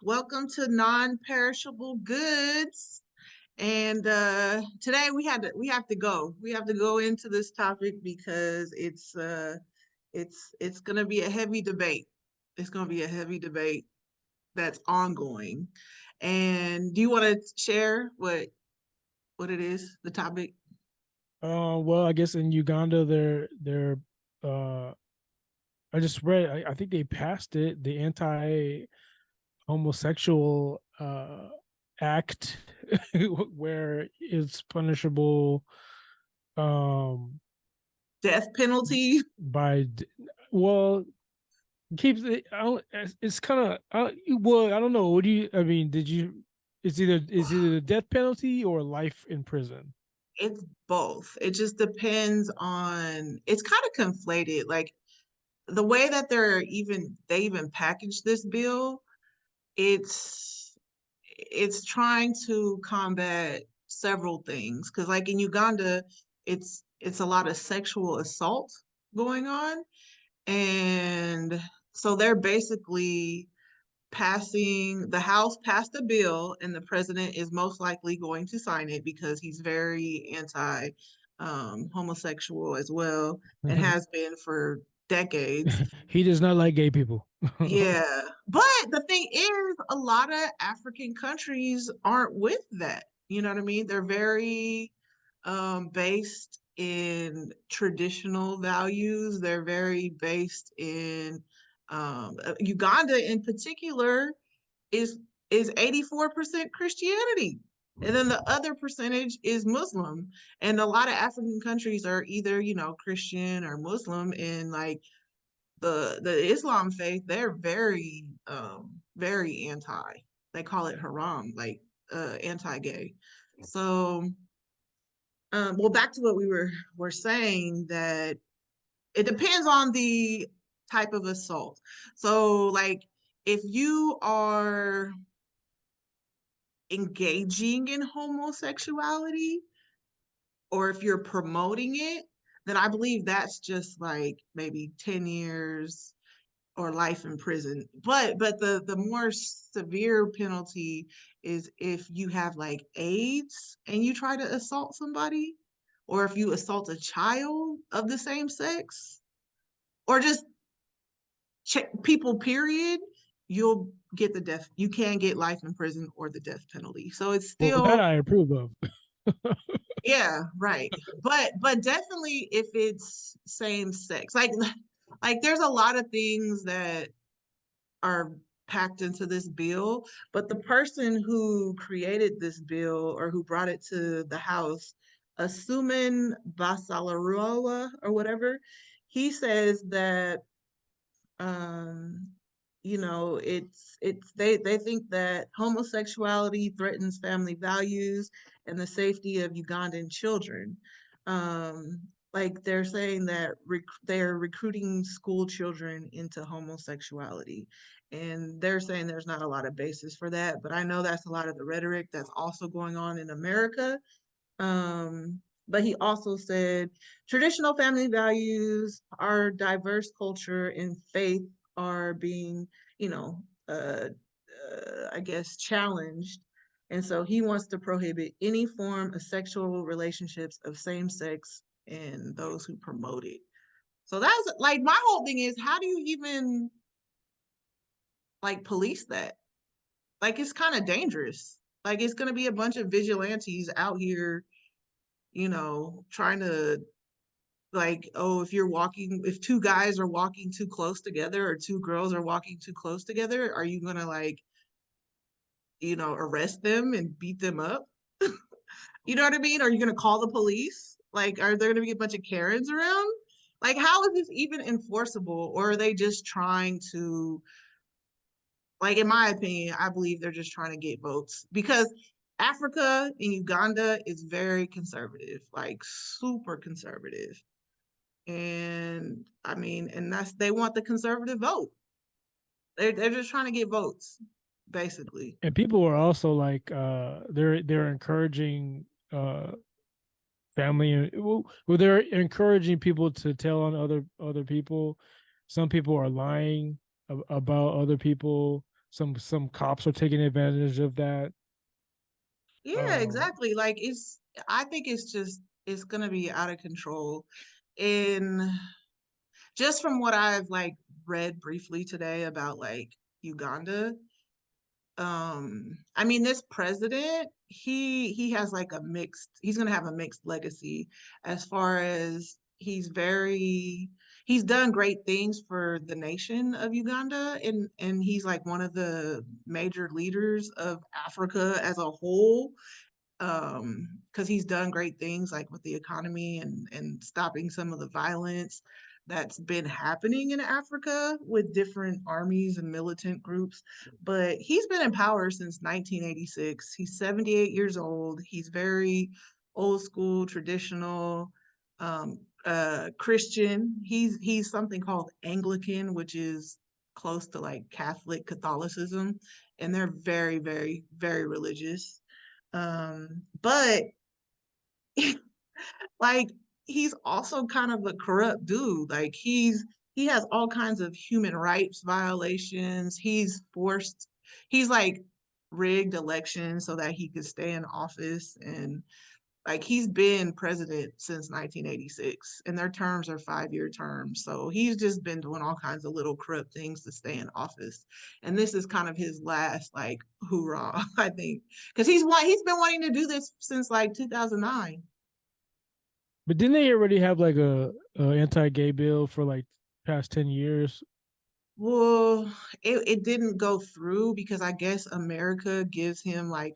Welcome to Non-Perishable Goods. And today we have to go into this topic because it's gonna be a heavy debate. It's gonna be a heavy debate that's ongoing. And do you want to share what it is, the topic? Well, I guess in Uganda, they're uh, I just read. I think they passed it, the anti-homosexual act, where it's punishable um Death penalty? by well keeps it. It's kind of well. I don't know. What do you? I mean, did you? It's either the death penalty or life in prison. It's both. It just depends on, it's kind of conflated. Like the way that they even packaged this bill, it's trying to combat several things. Because like in Uganda, it's a lot of sexual assault going on. And so they're basically the House passed a bill, and the president is most likely going to sign it because he's very anti homosexual as well, and has been for decades. He does not like gay people. Yeah. But the thing is, a lot of African countries aren't with that. You know what I mean? They're very based in traditional values. They're very based in Uganda in particular is is 84% Christianity. And then the other percentage is Muslim. And a lot of African countries are either, Christian or Muslim, and like the Islam faith, they're very anti. They call it haram, like anti-gay. So well, back to what we were saying, that it depends on the type of assault. So like if you are engaging in homosexuality, or if you're promoting it, then I believe that's just like maybe 10 years or life in prison. But the more severe penalty is if you have like AIDS and you try to assault somebody, or if you assault a child of the same sex, or just people, period, you'll get the death. You can get life in prison or the death penalty. So it's Well, that still, I approve of. yeah, right. But definitely if it's same sex, like there's a lot of things that are packed into this bill, but the person who created this bill or who brought it to the House, Asuman Basalarawa or whatever, he says that um they think that homosexuality threatens family values and the safety of Ugandan children. Like they're saying that they're recruiting school children into homosexuality, and they're saying there's not a lot of basis for that, but I know that's a lot of the rhetoric that's also going on in America. But he also said traditional family values, our diverse culture and faith are being, you know, I guess, challenged. And so he wants to prohibit any form of sexual relationships of same sex and those who promote it. So that's like my whole thing is, how do you even like police that? Like it's kind of dangerous. Like it's going to be a bunch of vigilantes out here, trying to, like, oh, if two guys are walking too close together or two girls are walking too close together, are you gonna like, arrest them and beat them up? You know what I mean? Are you gonna call the police? Like, are there gonna be a bunch of Karens around? Like, how is this even enforceable? Or are they just trying to, like, in my opinion, I believe they're just trying to get votes because Africa and Uganda is very conservative, like super conservative. And I mean, and that's, they want the conservative vote. They're just trying to get votes, basically. And people are also like they're encouraging family, well they're encouraging people to tell on other people. Some people are lying about other people. some cops are taking advantage of that. Yeah, exactly. Like I think it's gonna be out of control. And just from what I've like read briefly today about like Uganda, I mean this president, he has like he's gonna have a mixed legacy as far as he's done great things for the nation of Uganda, and he's like one of the major leaders of Africa as a whole, because he's done great things like with the economy and stopping some of the violence that's been happening in Africa with different armies and militant groups. But he's been in power since 1986. He's 78 years old. He's very old school, traditional, Christian. He's something called Anglican, which is close to like Catholicism, and they're very, very, very religious. But like he's also kind of a corrupt dude. Like he has all kinds of human rights violations. He's like rigged elections so that he could stay in office, and like he's been president since 1986 and their terms are 5-year terms. So he's just been doing all kinds of little corrupt things to stay in office. And this is kind of his last like hoorah, I think. Because he's been wanting to do this since like 2009. But didn't they already have like a anti-gay bill for like past 10 years? Well, it didn't go through because I guess America gives Uganda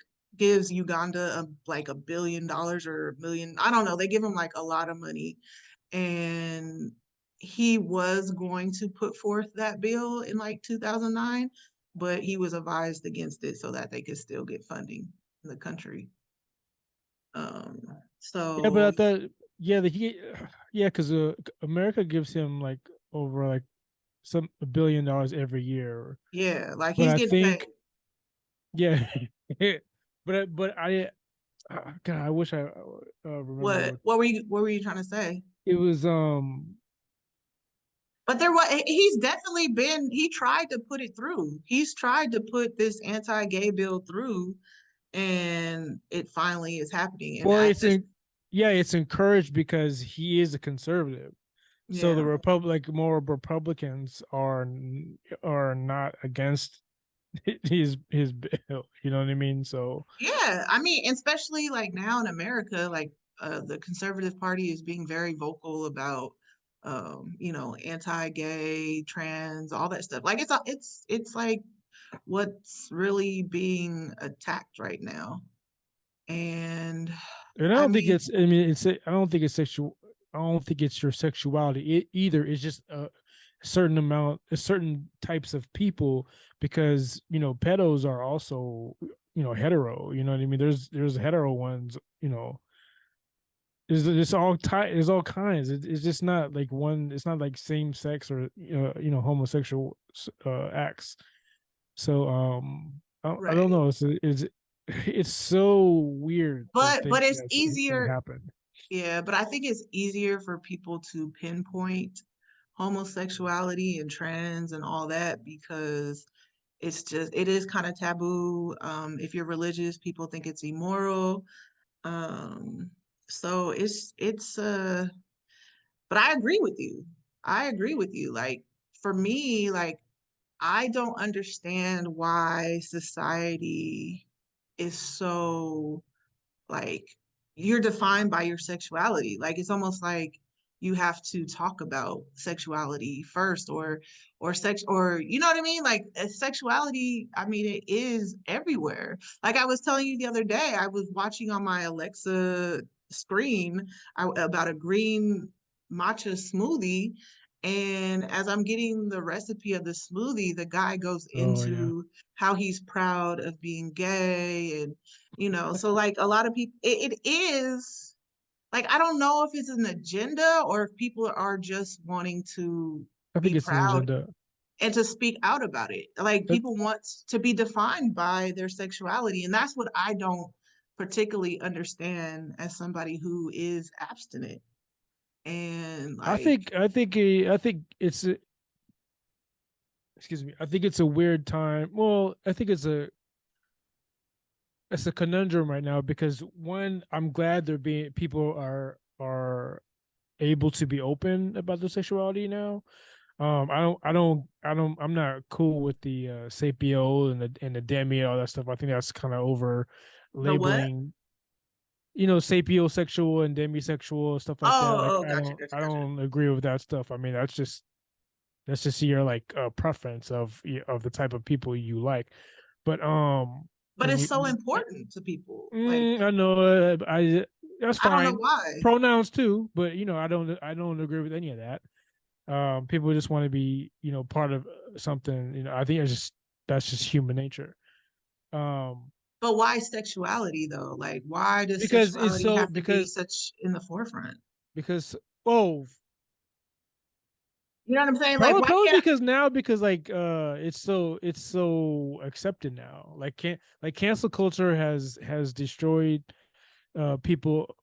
like $1 billion or a million. I don't know. They give him like a lot of money, and he was going to put forth that bill in like 2009, but he was advised against it so that they could still get funding in the country. Um, Yeah, but so I thought yeah, yeah, because America gives him like over like some $1 billion every year. yeah, like But he's I getting paid. think yeah, but I God, I wish I remember What what what were you trying to say? it was. But he's definitely he tried to put it through. He's tried to put this anti-gay bill through, and it finally is happening. And Well, I it's just, in yeah, it's encouraged because he is a conservative. So the yeah. more Republicans are not against his bill. You know what I mean? So Yeah, I mean, especially like now in America, like the conservative party is being very vocal about anti-gay, trans, all that stuff. Like it's like what's really being attacked right now. And and I I don't think mean, it's. I mean, I don't think it's sexual. I don't think it's your sexuality either. It's just a certain amount, a certain types of people, because pedos are also hetero. You know what I mean? There's hetero ones. There's all there's all kinds. It's just not like one. It's not like same sex or homosexual acts. So I don't right. know. It's so weird to But think it's that it can easier. happen. Yeah, but I think it's easier for people to pinpoint homosexuality and trans and all that because it is kind of taboo. If you're religious, people think it's immoral. Um, so but I agree with you. I agree with you. Like for me, like I don't understand why society is so like you're defined by your sexuality. Like it's almost like you have to talk about sexuality first or sex or you know what I mean? Like sexuality, I mean it is everywhere. Like I was telling you the other day, I was watching on my Alexa screen about a green matcha smoothie, and as I'm getting the recipe of the smoothie, the guy goes Oh yeah. into how he's proud of being gay and so like a lot of people it is like I don't know if it's an agenda or if people are just wanting to I think be it's an proud agenda. and to speak out about it. Like Uh, people want to be defined by their sexuality, and that's what I don't particularly understand as somebody who is abstinent. And I like think I think I think it's excuse me, I think it's a weird time. Well, I think it's a conundrum right now because one, I'm glad they're being people are able to be open about their sexuality now. I'm not cool with the sapio and the demi, all that stuff. I think that's kind of over The what? labeling, you know, sapiosexual and demisexual stuff like that. Like Oh, gotcha, gotcha, I gotcha. don't agree with that stuff. I mean, that's just your like preference of the type of people you like. But But when it's you so important to people. Like, I know I that's I don't know fine. why. Pronouns too, but you know, I don't agree with any of that. People just want to be, you know, part of something. You know, I think it's just that's just human nature. Um, But why sexuality though? Like, why does because it's sexuality so have to be such in the forefront? because oh You know what I'm saying? Like, why probably can't because now because like it's so accepted now. Like can like cancel culture has destroyed people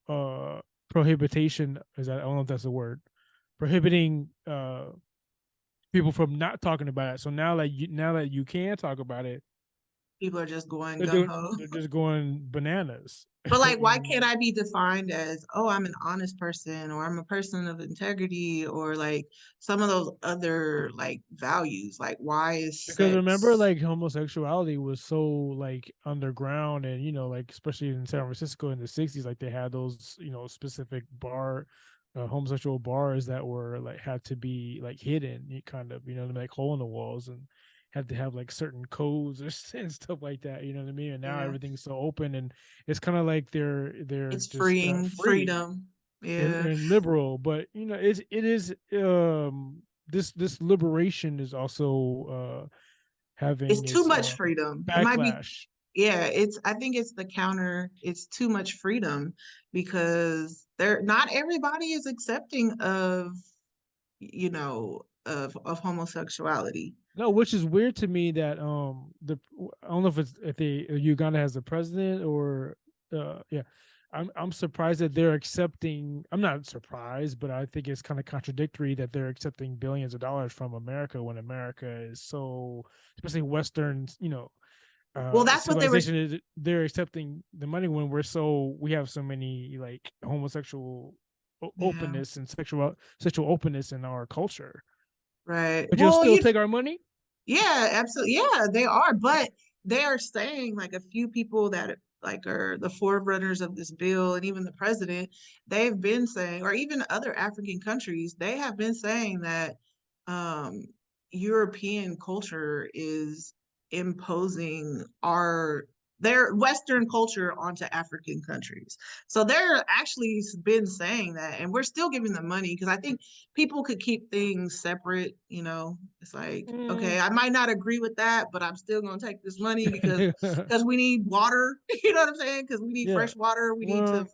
prohibition is that I don't know if that's a word prohibiting people from not talking about it. So now that you can talk about it, people are just going gung ho? they're just going bananas. But like, why can't And I be defined as, oh, I'm an honest person, or I'm a person of integrity, or like some of those other like values? Like, why is because remember, sex? like homosexuality was so like underground, and you know, like especially in San Francisco in the '60s, like they had those you know specific homosexual bars that were like had to be like hidden, kind of, you know, like hole in the walls and had to have like certain codes and stuff like that. You know what I mean? And now Yeah, everything's so open, and it's kind of like they're it's just freeing, free freedom. Yeah, and liberal, but you know, it is this liberation is also it's having too its much freedom. It might be, backlash. yeah, I think it's the counter, it's too much freedom because not everybody is accepting of, of homosexuality. No, which is weird to me that the I don't know if it's if they Uganda has a president or yeah. I'm surprised that they're accepting. I'm not surprised, but I think it's kind of contradictory that they're accepting billions of dollars from America when America is so, especially Western, you know, Well, that's what they were. civilization is they're accepting the money when we have so many like homosexual Yeah, openness and sexual openness in our culture, right. but you'll Well, still take our money. yeah, absolutely. Yeah, they are, but they are saying like a few people that like are the forerunners of this bill and even the president, they've been saying, or even other African countries, they have been saying that um European culture is imposing their Western culture onto African countries. So they're actually been saying that, and we're still giving them money because I think people could keep things separate. It's like, Mm. okay, I might not agree with that, but I'm still gonna take this money because we need water. You know what I'm saying? Because we need Yeah. fresh water. We need to Well,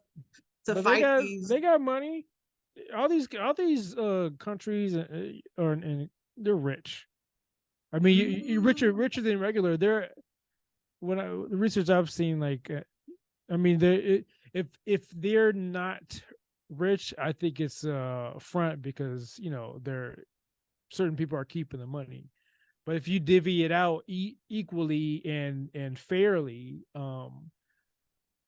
to but fight these. they got money. All these countries are and they're rich. I mean, you're Mm, richer than regular. They're the research I've seen, like, I mean, they if they're not rich, I think it's a front because you know they're certain people are keeping the money. But if you divvy it out equally and fairly,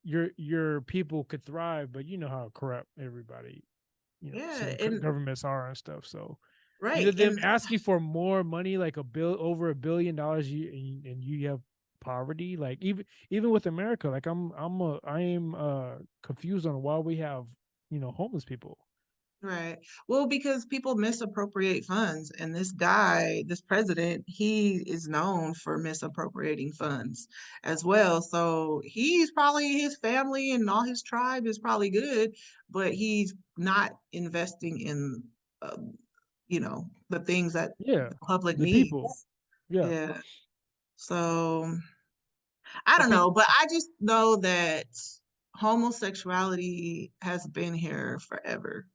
your people could thrive. But you know how corrupt everybody, you know, yeah, certain and governments are and stuff. So either right, them and asking for more money, like over $1 billion, and you have poverty, like even with America, like I am confused on why we have homeless people. right. Well, because people misappropriate funds, and this guy, this president, he is known for misappropriating funds as well. So he's probably his family and all his tribe is probably good, but he's not investing in, the things that Yeah, the public the people. needs. Yeah, Yeah. So I I don't think know, but I just know that homosexuality has been here forever,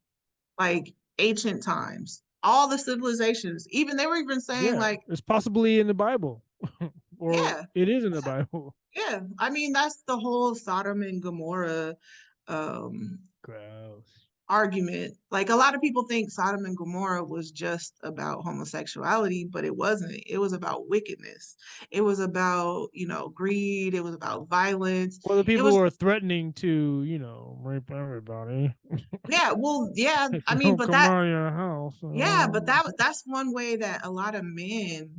like ancient times. All the civilizations, even they were even saying yeah, like, it's possibly in the Bible, or yeah, it is in the Bible. yeah. I mean, that's the whole Sodom and Gomorrah. Um, Gross. argument. Like a lot of people think Sodom and Gomorrah was just about homosexuality, but it wasn't. It was about wickedness. It was about, greed. It was about violence. Well, the It people was, were threatening to, rape everybody yeah, well, yeah. if I you mean, don't but come that, out of your house. yeah, but that's one way that a lot of men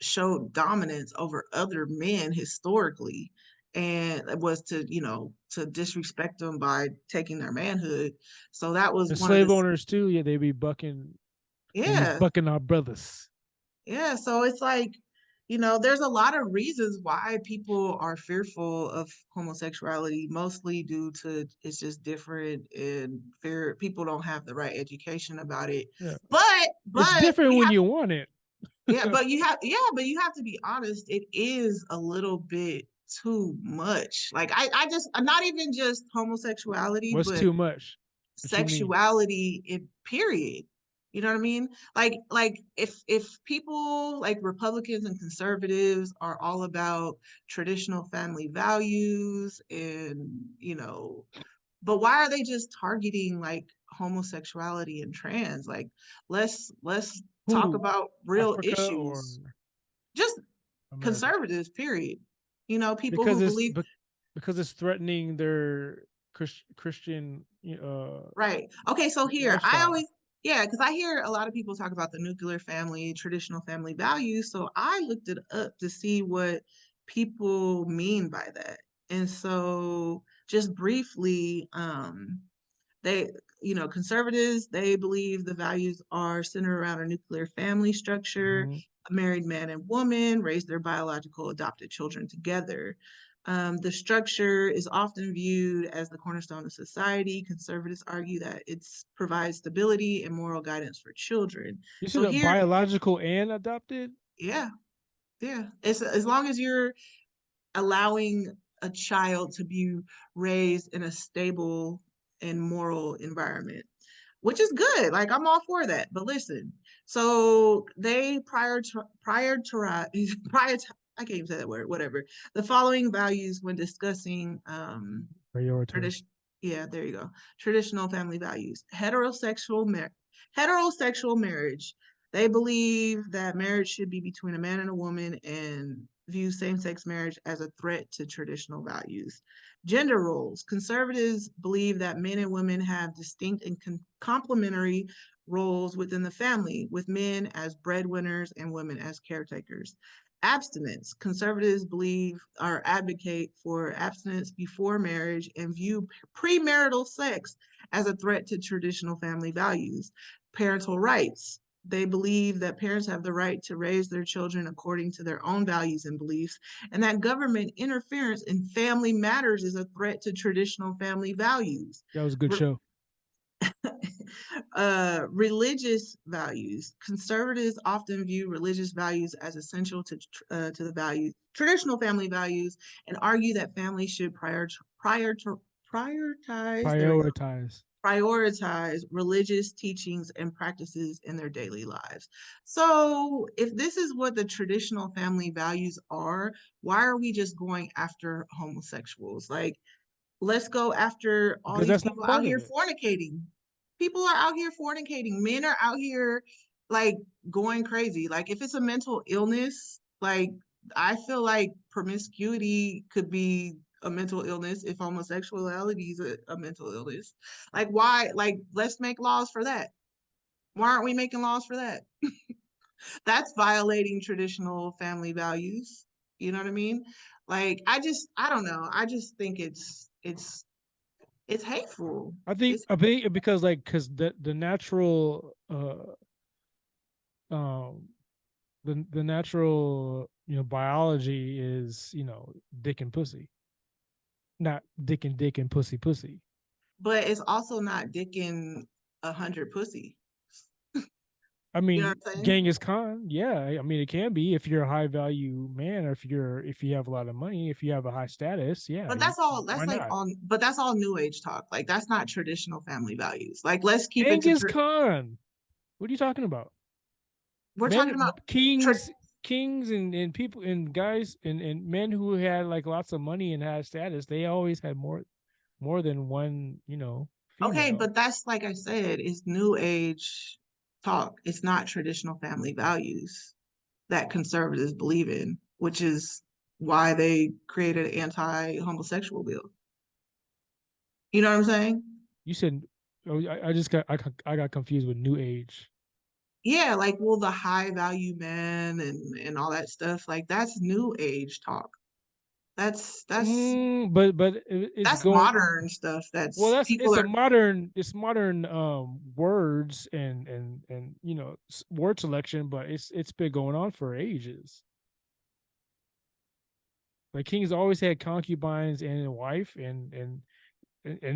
showed dominance over other men historically, and it was to disrespect them by taking their manhood. So that was And one of the, slave owners too, yeah, they be yeah. bucking our brothers. Yeah, so it's like, there's a lot of reasons why people are fearful of homosexuality, mostly due to it's just different and fear people don't have the right education about it. Yeah. It's But different when you want it. but you have to be honest, it is a little bit too much. Like I just not even just homosexuality, What's but too much? What you mean? sexuality in period. You know what I mean? Like if people like Republicans and conservatives are all about traditional family values and but why are they just targeting like homosexuality and trans? Like let's talk Who? about real Africa or issues. Just America? conservatives, period. People Because who believe. because it's threatening their Christian Right. Okay, so here, lifestyle. yeah, because I hear a lot of people talk about the nuclear family, traditional family values. So I looked it up to see what people mean by that. And so just briefly, they, conservatives, they believe the values are centered around a nuclear family structure, Mhm. a married man and woman raise their biological adopted children together. The structure is often viewed as the cornerstone of society. Conservatives argue that it provides stability and moral guidance for children. You So said a here, biological and adopted? yeah, yeah, it's as long as you're allowing a child to be raised in a stable and moral environment, which is good. Like I'm all for that. But listen, so they prior I can't even say that word, whatever. The following values when discussing Prioritize. tradition. Yeah, there you go. Traditional family values. Heterosexual marriage. They believe that marriage should be between a man and a woman and view same-sex marriage as a threat to traditional values. Gender roles. Conservatives believe that men and women have distinct and complementary roles within the family, with men as breadwinners and women as caretakers. Abstinence. Conservatives believe or advocate for abstinence before marriage and view premarital sex as a threat to traditional family values. Parental rights. They believe that parents have the right to raise their children according to their own values and beliefs, and that government interference in family matters is a threat to traditional family values. That was a good show. Religious values. Conservatives often view religious values as essential to the value traditional family values and argue that families should prioritize there we go Prioritize. prioritize religious teachings and practices in their daily lives. So, if this is what the traditional family values are, why are we just going after homosexuals? Like, let's go after all Because these that's not people out part of here it. fornicating. People are out here fornicating. Men are out here like going crazy. Like if it's a mental illness, like I feel like promiscuity could be a mental illness if homosexuality is a mental illness. Like why? Like let's make laws for that. Why aren't we making laws for that? That's violating traditional family values. You know what I mean? Like I don't know. I just think it's hateful. I think because because the natural um the natural biology is dick and pussy, not dick and pussy. But it's also not dicking 100 pussy. I You know mean, what I'm saying? Genghis Khan, yeah. I mean, it can be if you're a high value man, or if you have a lot of money, if you have a high status, yeah. But that's all. Why That's like not? on. But that's all New Age talk. Like that's not traditional family values. Like let's keep it to. Genghis Khan. What are you talking about? We're talking Men, about. Tra- kings, and people and guys and men who had like lots of money and had status. They always had more than one, Okay, female. but that's like I said, it's new age talk. It's not traditional family values that conservatives believe in, which is why they created an anti-homosexual bill. You know what I'm saying? You said, oh, I just got I got confused with new age. Yeah, like well, the high value men and all that stuff, like that's new age talk. That's that's But it's that's going modern stuff. well. That's That's people are it's modern words and you know word selection, but it's been going on for ages. Like kings always had concubines and a wife, and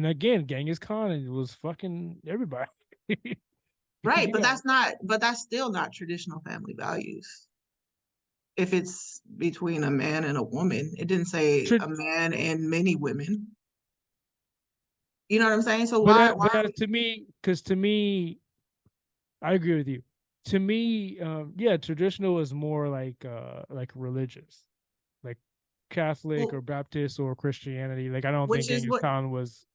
again, Genghis Khan was fucking everybody. right, You know, but that's still not traditional family values. If it's between a man and a woman, it didn't say Tr- a man and many women. You know what I'm saying? So why but are that, to me, because to me, I agree with you. To me, yeah, traditional is more like religious, like Catholic or well, Baptist or Christianity. Like I don't think which is Genghis what Khan right, was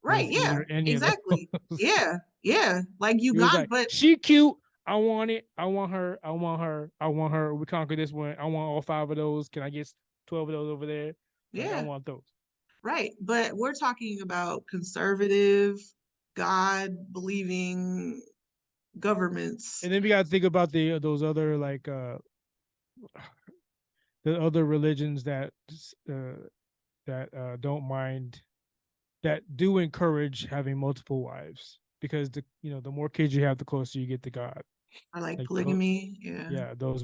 yeah, either any of exactly. those. Yeah, yeah. Like He was Uganda, like, but she cute. I want it. I want her. I want her. I want her. We conquer this one. I want all five of those. Can I get 12 of those over there? Like I yeah, want those. right. But we're talking about conservative, God believing governments And then we got to think about the those other like the other religions uh don't mind that do encourage having multiple wives because the more kids you have, the closer you get to God. are like Like polygamy, yeah, yeah, those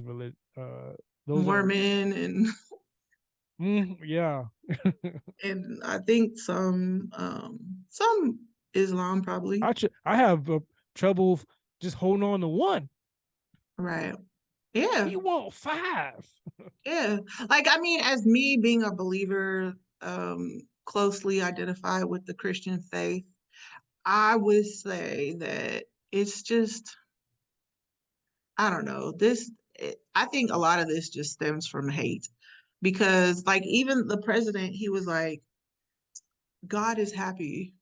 are Mormon and yeah. and I think some Islam probably. I have trouble just holding on to one. Right. Yeah. He want five. Yeah. Like I mean, as me being a believer, closely identified with the Christian faith, I would say that it's just, I don't know, I think a lot of this just stems from hate because like even the president, he was like, God is happy.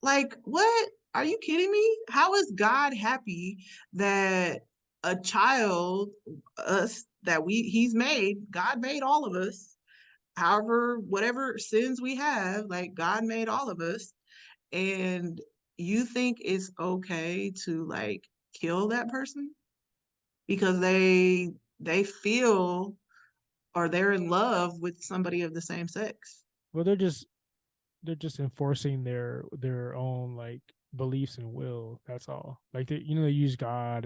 Like, what? Are you kidding me? How is God happy that a child, us, that he's made, God made all of us, however, whatever sins we have, like God made all of us, and you think it's okay to like kill that person because they feel or they're in love with somebody of the same sex. Well, they're just enforcing their own like beliefs and will. That's all. Like they use God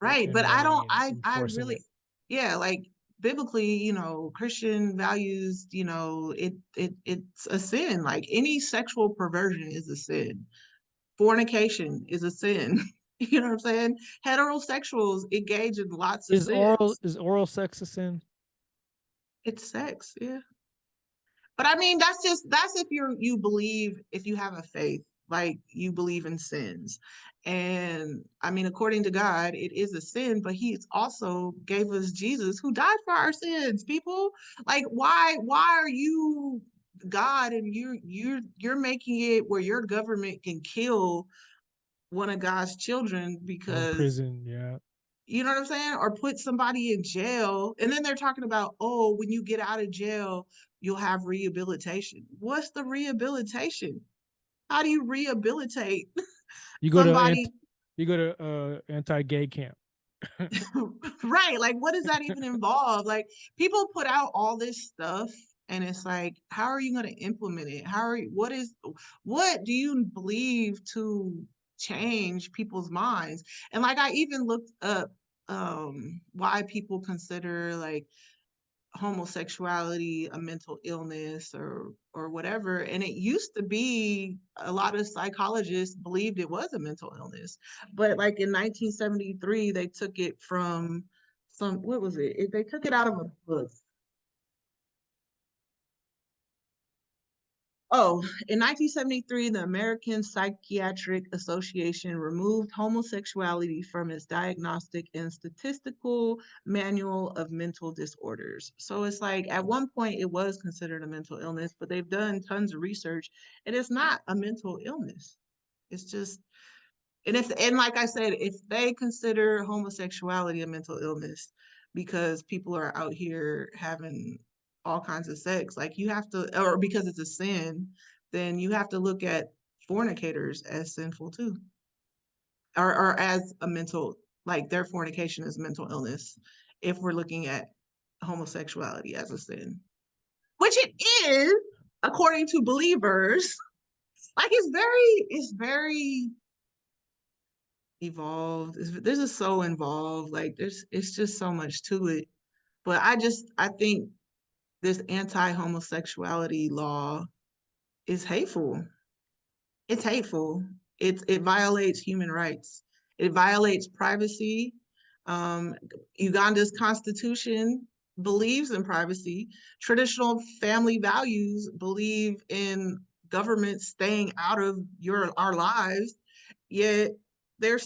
Right. and But I don't money and I enforcing really it. yeah, like biblically, Christian values, it's a sin. Like any sexual perversion is a sin. Fornication is a sin. You know what I'm saying? Heterosexuals engage in lots of sins. Is oral sex a sin? It's sex, yeah. But I mean, that's if you believe if you have a faith, like you believe in sins. And I mean, according to God, it is a sin, but He also gave us Jesus who died for our sins, people. Like, why are you God and you're making it where your government can kill one of God's children Or in because prison? Yeah. you know what I'm saying? Or put somebody in jail. And then they're talking about, oh, when you get out of jail, you'll have rehabilitation. What's the rehabilitation? How do you rehabilitate You go to somebody? anti-gay camp. Right. Like, what does that even involve? Like, people put out all this stuff. And it's like, how are you going to implement it? What do you believe to change people's minds? And like, I even looked up why people consider like homosexuality a mental illness or whatever, and it used to be a lot of psychologists believed it was a mental illness, but like in 1973 they took it from what was they took it out of a book. Oh, in 1973, the American Psychiatric Association removed homosexuality from its diagnostic and statistical manual of mental disorders. So it's like at one point it was considered a mental illness, but they've done tons of research and it's not a mental illness. It's just, and like I said, if they consider homosexuality a mental illness because people are out here having all kinds of sex, like you have to, or because it's a sin, then you have to look at fornicators as sinful too, or as a mental, like their fornication is mental illness. If we're looking at homosexuality as a sin, which it is according to believers, like it's very evolved. This is so involved. Like it's just so much to it. But I think this anti-homosexuality law is hateful. It's hateful. It violates human rights. It violates privacy. Um, Uganda's constitution believes in privacy. Traditional family values believe in government staying out of our lives, yet they're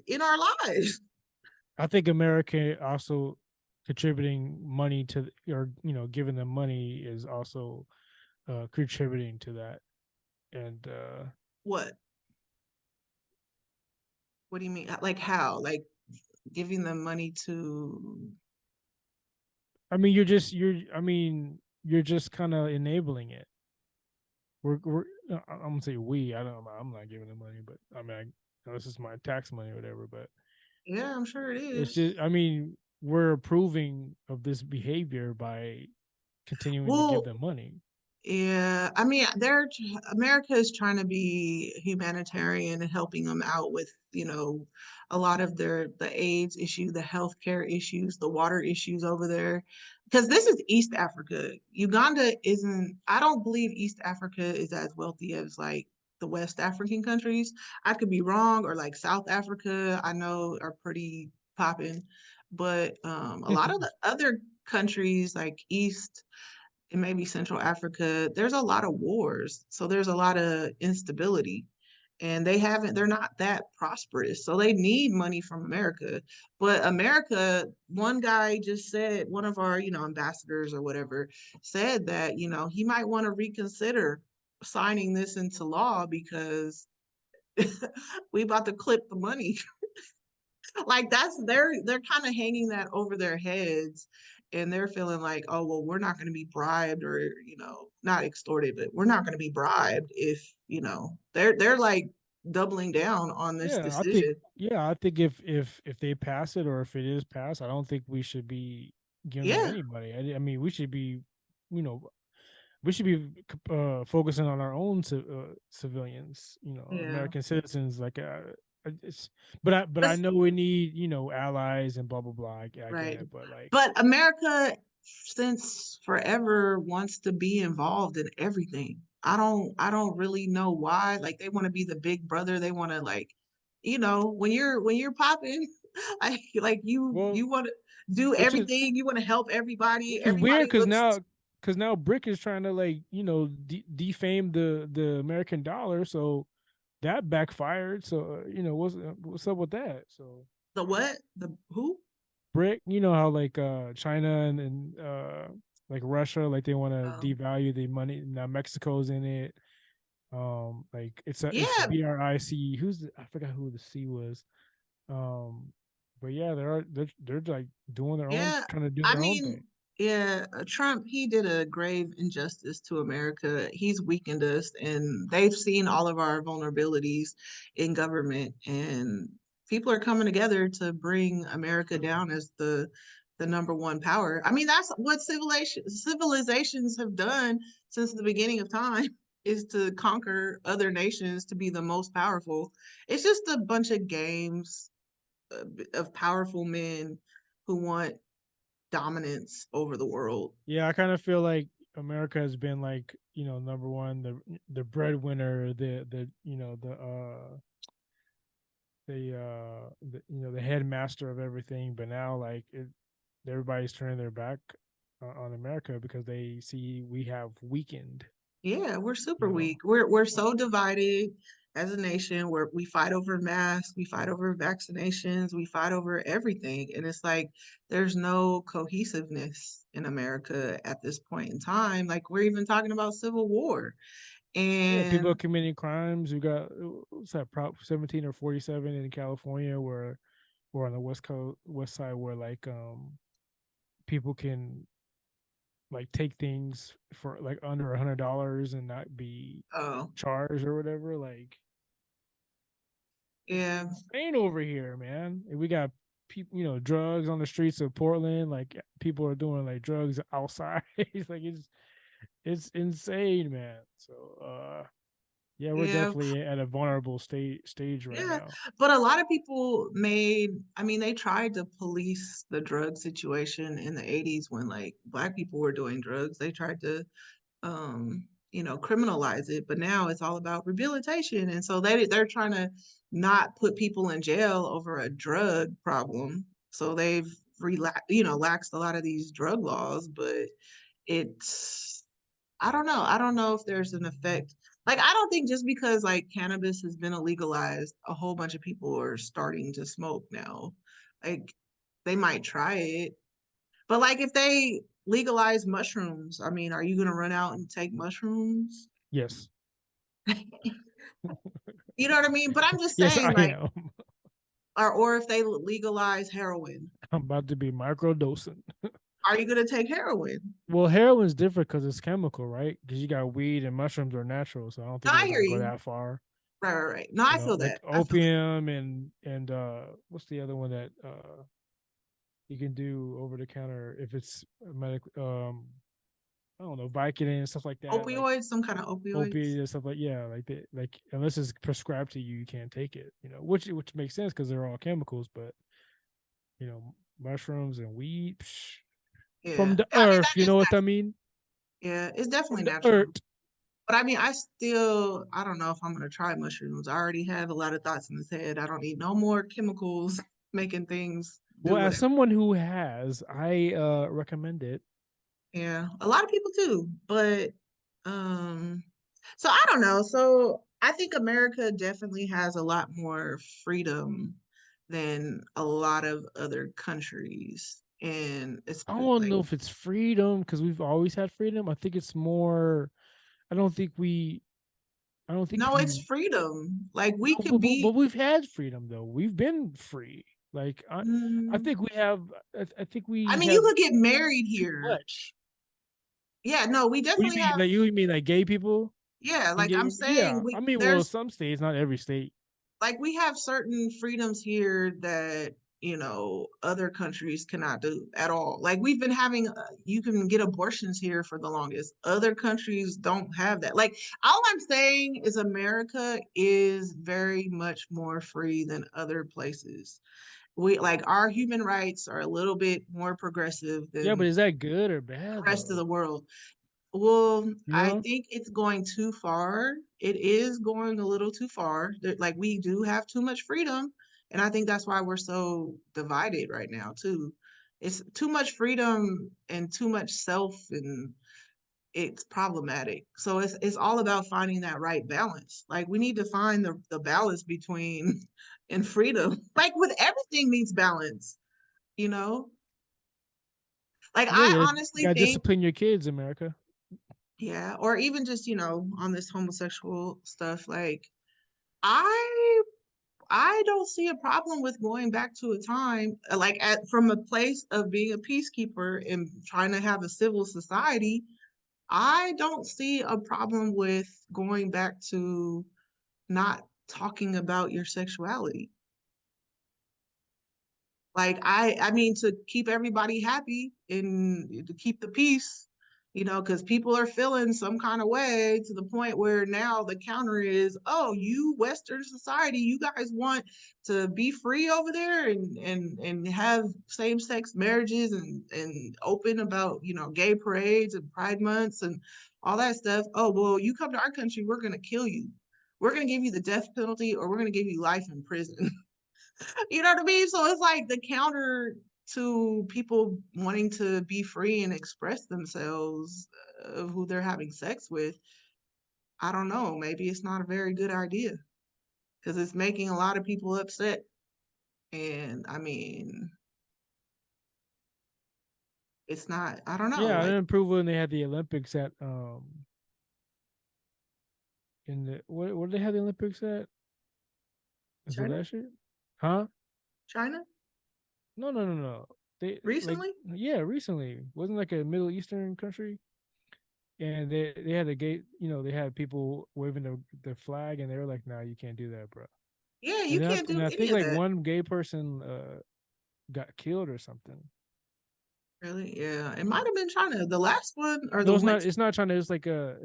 in our lives. I think America also contributing money to, or giving them money is also contributing to that. And What? What do you mean? Like how? Like giving them money to I mean, you're just kind of enabling it. We're I'm gonna say we. I don't know. I'm not giving them money, but I mean, this is my tax money or whatever. But yeah, I'm sure it it's is. just, I mean, we're approving of this behavior by continuing to give Well, them money. yeah, I mean, America is trying to be humanitarian and helping them out with, a lot of the AIDS issue, the healthcare issues, the water issues over there. Because this is East Africa. Uganda isn't, I don't believe East Africa is as wealthy as like the West African countries. I could be wrong, or like South Africa, I know are pretty popping. But a lot of the other countries like East and maybe Central Africa, there's a lot of wars. So there's a lot of instability. And they're not that prosperous. So they need money from America. But America, one guy just said, one of our, ambassadors or whatever, said that, he might want to reconsider signing this into law because we about to clip the money. Like they're kind of hanging that over their heads and they're feeling like, oh well, we're not going to be bribed, or not extorted, but we're not going to be bribed if they're like doubling down on this Yeah, I think decision. yeah, I think if they pass it, or if it is passed, I don't think we should be giving them Yeah, any money. I mean, we should be, you know, we should be focusing on our own civilians, yeah. American citizens. Like, it's, but I But know we need, allies and blah blah blah. I get right. it, but like, But America, since forever, wants to be involved in everything. I don't really know why. Like they want to be the big brother. They want to like, when you're popping, like well, you want to do which is everything. You want to help everybody. which is weird Everybody because looks now Brick is trying to, like, defame the American dollar, so that backfired. So what's up with that? So the what? The who? Brick, you know how, like, China and like Russia, like they want to Um, devalue the money. Now Mexico's in it. Like it's yeah, BRIC. I forgot who the C was. But yeah, they're like doing their own, yeah, trying to do I their own thing. mean, yeah, Trump, he did a grave injustice to America. He's weakened us, and they've seen all of our vulnerabilities in government, and people are coming together to bring America down as the number one power. I mean, that's what civilizations have done since the beginning of time is to conquer other nations to be the most powerful. It's just a bunch of games of powerful men who want dominance over the world. Yeah, I kind of feel like America has been, like, number one, the breadwinner, the headmaster of everything. But now, like, everybody's turning their back on America because they see we have weakened. Yeah, we're you super know. weak. We're so divided as a nation where we fight over masks, we fight over vaccinations, we fight over everything. And it's like there's no cohesiveness in America at this point in time. Like we're even talking about civil war. Yeah, people are And committing crimes. We got what's that, Prop 17 or 47 in California, where or on the west coast, west side, where like people can like take things for like under $100 and not be oh, charged or whatever. Like it's yeah, insane over here, man. And we got people, drugs on the streets of Portland. Like people are doing like drugs outside. It's like it's insane, man. So yeah, we're yeah. definitely at a vulnerable stage right Yeah, now. but a lot of people made, I mean, they tried to police the drug situation in the 80s when like black people were doing drugs. They tried to criminalize it, but now it's all about rehabilitation. And so they're trying to not put people in jail over a drug problem. So they've laxed a lot of these drug laws, but it's I don't know. I don't know if there's an effect. Like, I don't think just because like cannabis has been illegalized, a whole bunch of people are starting to smoke now. Like, they might try it, but like if they legalize mushrooms, I mean, are you gonna run out and take mushrooms? Yes. You know what I mean? But I'm just Yes, saying, I like, am. or if they legalize heroin, I'm about to be microdosing. are you gonna take heroin? Well, heroin's different because it's chemical, right? Because you got weed and mushrooms are natural, so I don't No, think I they're hear gonna go you. that far. Right, right, right. No, I feel Like that. I feel that. opium and what's the other one that you can do over the counter if it's medical I don't know, Vicodin and stuff like that, like Opioids, some kind of opiates opioids. and stuff like, yeah, like that, like unless it's prescribed to you, you can't take it, which makes sense because they're all chemicals, but mushrooms and weed Yeah. from the I mean, earth, that you is know what I natural. mean? Yeah, it's definitely From the natural. earth. But I mean, I don't know if I'm gonna try mushrooms. I already have a lot of thoughts in this head. I don't need no more chemicals making things do Well, as whatever. someone who has, I recommend it. Yeah, a lot of people too. But um, so I don't know. So I think America definitely has a lot more freedom than a lot of other countries. And it's I don't like, know if it's freedom because we've always had freedom. I think it's more. I don't think we. I don't think if no, it's you. freedom. Like we No, could but be, we've had freedom though. We've been free. Like I mm, think we have. I think I we mean, you have could get married too here. much. Yeah, no, we What do you definitely mean? have. Like you mean like gay people Yeah, can like get? I'm saying, Yeah, we I mean, well, there's some states, not every state. like we have certain freedoms here that other countries cannot do at all. Like we've been having, you can get abortions here for the longest. Other countries don't have that. Like all I'm saying is America is very much more free than other places. We like our human rights are a little bit more progressive Yeah, but than is that good or the bad rest of though? the world. Well, You I know? think it's going too far. It is going a little too far. Like we do have too much freedom, and I think that's why we're so divided right now too. It's too much freedom and too much self, and it's problematic. So it's all about finding that right balance. Like we need to find the balance between and freedom. Like with everything needs balance, you know? Like Yeah, I you honestly gotta think discipline your kids, America. yeah, or even just, on this homosexual stuff, like I I don't see a problem with going back to a time like from a place of being a peacekeeper and trying to have a civil society. I don't see a problem with going back to not talking about your sexuality. Like I mean to keep everybody happy and to keep the peace, because people are feeling some kind of way to the point where now the counter is, oh, you Western society, you guys want to be free over there and have same-sex marriages and open about, gay parades and pride months and all that stuff. Oh, well, you come to our country, we're gonna kill you. We're gonna give you the death penalty or we're gonna give you life in prison. You know what I mean? So it's like the counter to people wanting to be free and express themselves of who they're having sex with. I don't know, maybe it's not a very good idea because it's making a lot of people upset. And I mean, it's not, I don't know, Yeah, I like didn't approve when they had the Olympics at in the what did they have the Olympics at? Is it China, last year? Huh? China No. They like recently. yeah, recently. Wasn't like a Middle Eastern country? And they had a gay, they had people waving the flag, and they were like, "No, you can't do that, bro." Yeah, And you then can't do I any think of like that. one gay person got killed or something. Really? Yeah. It might have been China. The last one or No, the it's not. next, It's not China. It's like a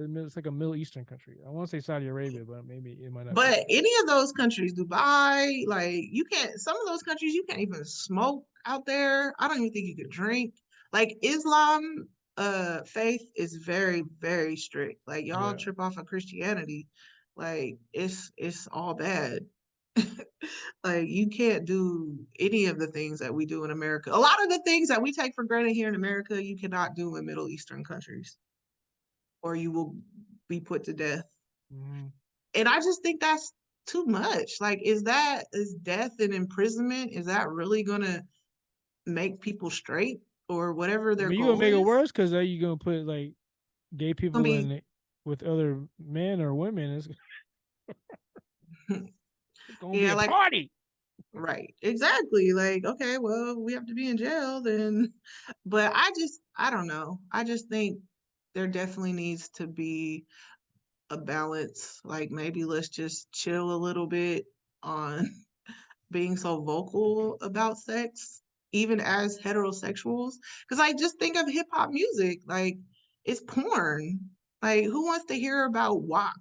Middle Eastern country. I want to say Saudi Arabia, but maybe it might not be but that. any of those countries, Dubai, like you can't, some of those countries, you can't even smoke out there. I don't even think you could drink. Like Islam, faith is very, very strict. Like y'all Yeah. trip off of Christianity, like it's all bad. Like you can't do any of the things that we do in America. A lot of the things that we take for granted here in America, you cannot do in Middle Eastern countries, or you will be put to death. Mhm. And I just think that's too much. Like, is death and imprisonment, is that really gonna make people straight or whatever I their mean, you gonna goal make it is? worse because you gonna put like gay It's gonna people be in it with other men or women. It's gonna be yeah, a like party. right. Exactly. Like, okay, well, we have to be in jail then. But I don't know. I just think there definitely needs to be a balance. Like maybe let's just chill a little bit on being so vocal about sex, even as heterosexuals. Because I just think of hip hop music, like it's porn. Like, who wants to hear about WAP?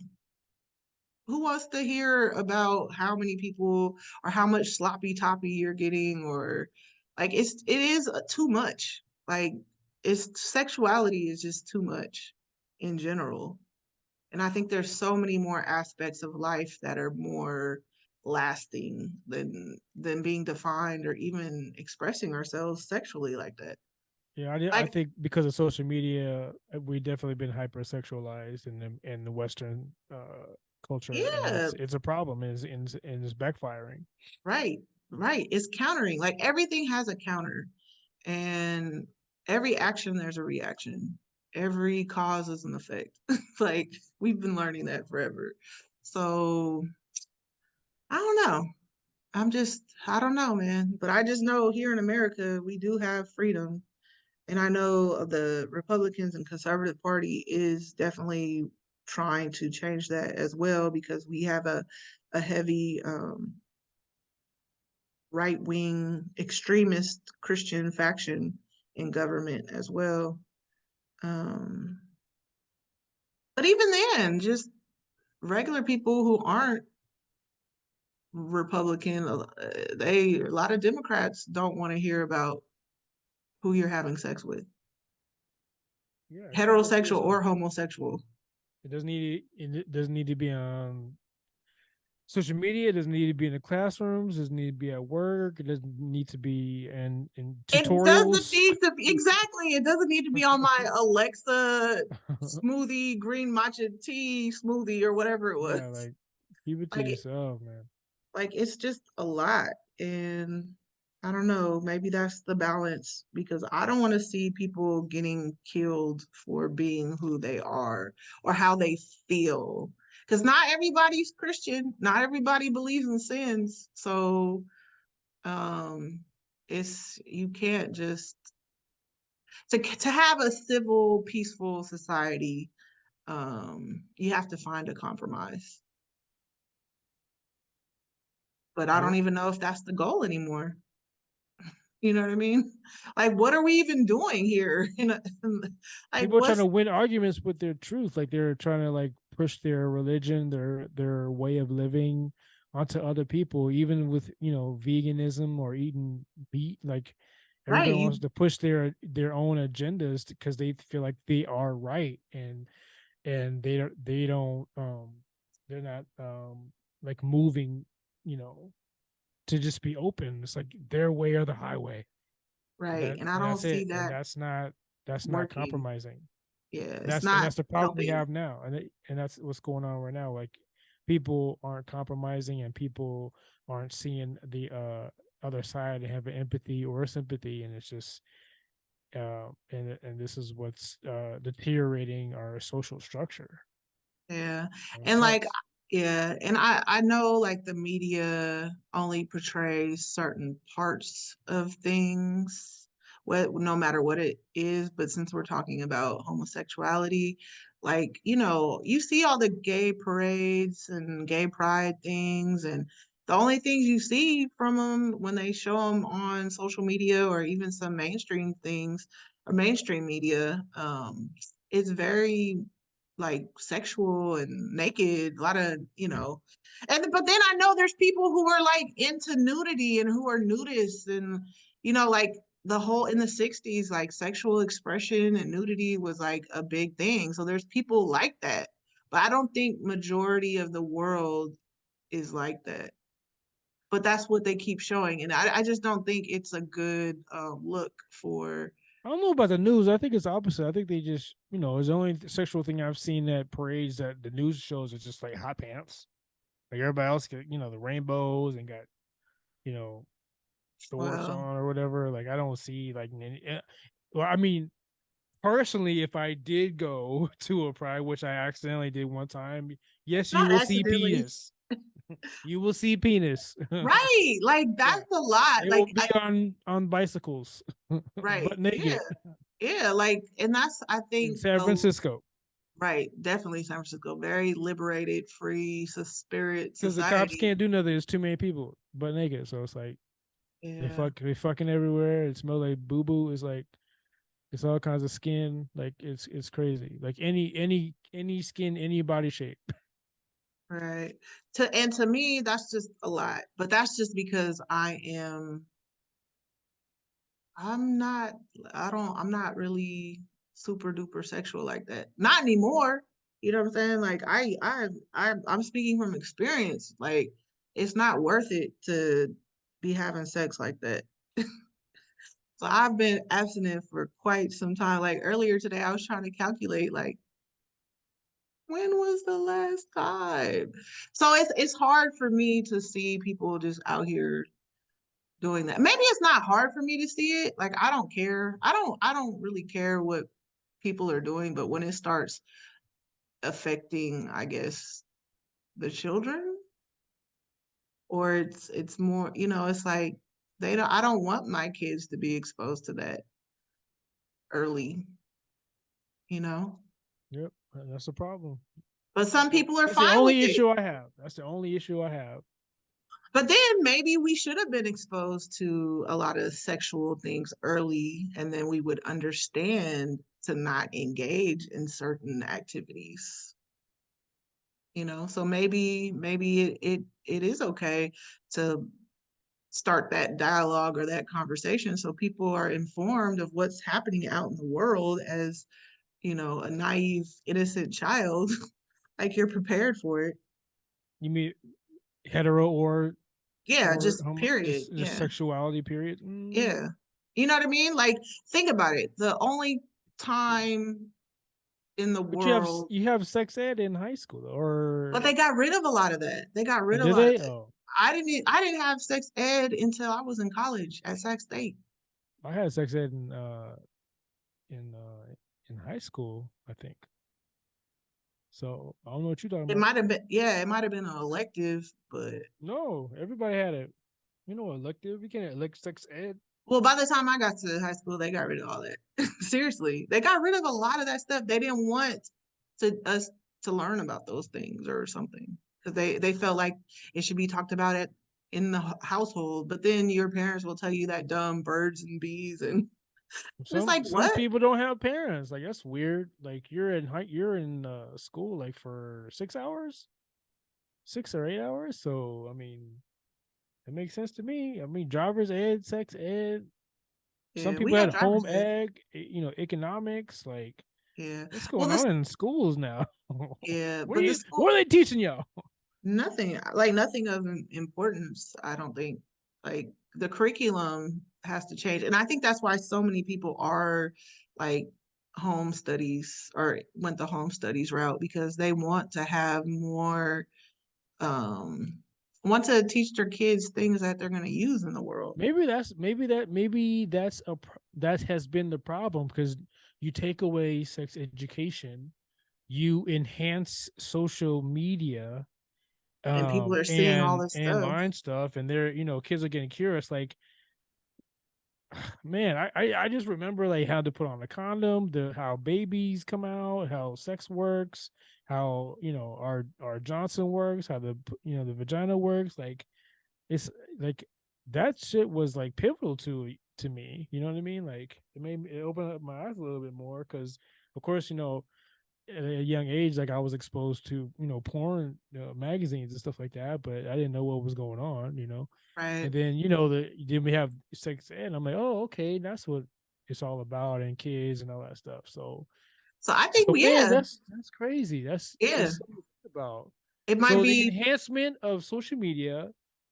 Who wants to hear about how many people or how much sloppy toppy you're getting, or like it is too much. Like it's sexuality is just too much in general. And I think there's so many more aspects of life that are more lasting than being defined or even expressing ourselves sexually like that. Yeah, I Like, think because of social media, we definitely been hypersexualized in the Western culture, and yeah, it's a problem. And it's backfiring. right, right. It's countering. Like everything has a counter, and every action there's a reaction. Every cause is an effect. Like we've been learning that forever. So I don't know. I don't know, man. But I just know here in America, we do have freedom. And I know the Republicans and Conservative Party is definitely trying to change that as well because we have a heavy right wing extremist Christian faction in government as well. Um, but even then, just regular people who aren't Republican, a lot of Democrats don't want to hear about who you're having sex with, Yeah, keep that to heterosexual yourself. or homosexual. It doesn't need to be on social media. It doesn't need to be in the classrooms. It doesn't need to be at work. It doesn't need to be in It doesn't tutorials. need to be exactly. It doesn't need to be on my Alexa smoothie, green matcha tea smoothie or whatever it was. Yeah, like keep it to Like, yourself, man. it's just a lot, and I don't know. Maybe that's the balance because I don't want to see people getting killed for being who they are or how they feel. Because not everybody's Christian. Not everybody believes in sins. So, um, it's you can't just to have a civil, peaceful society, you have to find a compromise. But I don't Yep. even know if that's the goal anymore. You know what I mean? Like, what are we even doing here? Like, People are trying what's to win arguments with their truth, like they're trying to like push their religion, their way of living onto other people, even with veganism or eating meat. Like right? everybody wants to push their own agendas because they feel like they are right, and they don't they're not like moving, you know to just be open. It's like their way or the highway, and Right. And I don't that's see it, and that that's not working. compromising. Yeah, And it's and not that's the problem we helping. have now, and that's what's going on right now. Like people aren't compromising, and people aren't seeing the other side and having empathy or sympathy, and it's just and this is what's deteriorating our social structure. Yeah. And it And like, sucks. yeah, and I know like the media only portrays certain parts of things, what no matter what it is, but since we're talking about homosexuality, like, you see all the gay parades and gay pride things, and the only things you see from them when they show them on social media or even some mainstream things or mainstream media, it's very like sexual and naked, a lot of, and but then I know there's people who are like into nudity and who are nudists and like the whole in the 60s, like sexual expression and nudity was like a big thing. So there's people like that. But I don't think majority of the world is like that. But that's what they keep showing. And I just don't think it's a good look for. I don't know about the news. I think it's the opposite. I think they just, it's the only sexual thing I've seen at parades that the news shows is just like hot pants. Like everybody else get, the rainbows and got, you know, shorts Well, on or whatever. Like I don't see like, well, I mean, personally, if I did go to a pride, which I accidentally did one time, yes, you not will see accidentally. penis. You will see penis. Right. Like Yeah, that's a lot. they will Like be on bicycles, right. but Yeah. naked Yeah, like, and that's, I in think, San Francisco right, definitely San Francisco, very liberated, free, spirit because the cops society. can't do nothing. There's too many people but naked, so it's like Yeah, they fucking everywhere. It smells like boo boo. It's like it's all kinds of skin. Like it's crazy. Like any skin, any body shape. right. And to me, that's just a lot. But that's just because I'm not, I'm not really super duper sexual like that. Not anymore. You know what I'm saying? Like I'm speaking from experience. Like it's not worth it to be having sex like that. So I've been abstinent for quite some time. Like earlier today, I was trying to calculate like when was the last time? So it's hard for me to see people just out here doing that. Maybe it's not hard for me to see it. Like I don't care. I don't really care what people are doing, but when it starts affecting, I guess, the children, or it's more, it's like I don't want my kids to be exposed to that early, you know? Yep, that's a problem. But some people are That's the fine with only it. issue I have. That's the only issue I have. But then maybe we should have been exposed to a lot of sexual things early, and then we would understand to not engage in certain activities. So maybe it is okay to start that dialogue or that conversation so people are informed of what's happening out in the world as, a naive, innocent child, like you're prepared for it. You mean hetero Yeah, or just period. just Yeah. sexuality period? Yeah. You know what I mean? Like, think about it. The only time in the But world, you have sex ed in high school but or they got rid of a lot of that. They got rid of a did lot of they? that. Oh, I didn't have sex ed until I was in college at Sac State. I had sex ed in in high school, I think. So I don't know what you're talking It about. might have been, yeah, it might have been an elective, but No, everybody had it. Elective. You can't elect sex ed. well, by the time I got to high school, they got rid of all that. Seriously, they got rid of a lot of that stuff. They didn't want us to learn about those things or something because they felt like it should be talked about it in the household. But then your parents will tell you that dumb birds and bees, and it's like Some what? people don't have parents. Like that's weird. Like you're in school like for 6 hours, 6 or 8 hours. So I mean, it makes sense to me. I mean, driver's ed, sex ed. Some Yeah, we people had had driver's home ed. eg, economics. Like, Yeah, what's well, going this on in schools now? yeah, but the school What are they teaching y'all? nothing like nothing of importance. I don't think like the curriculum has to change, and I think that's why so many people are like home studies or went the home studies route because they want to have more um want to teach their kids things that they're going to use in the world. That has been the problem, because you take away sex education, you enhance social media, And people are seeing all this and stuff. line stuff, and they're, kids are getting curious. Like, man, I just remember like how to put on a condom, the how babies come out, how sex works, how our Johnson works, how the vagina works. Like, it's like that shit was like pivotal to me. You know what I mean? Like, it opened up my eyes a little bit more, because of course, at a young age, like I was exposed to porn, magazines and stuff like that, but I didn't know what was going on. Right. And then then we have sex ed. I'm like, oh, okay, that's what it's all about, and kids and all that stuff. So, So I think, man, yeah, that's crazy. That's yeah, it's so about. it might So the be, enhancement of social media,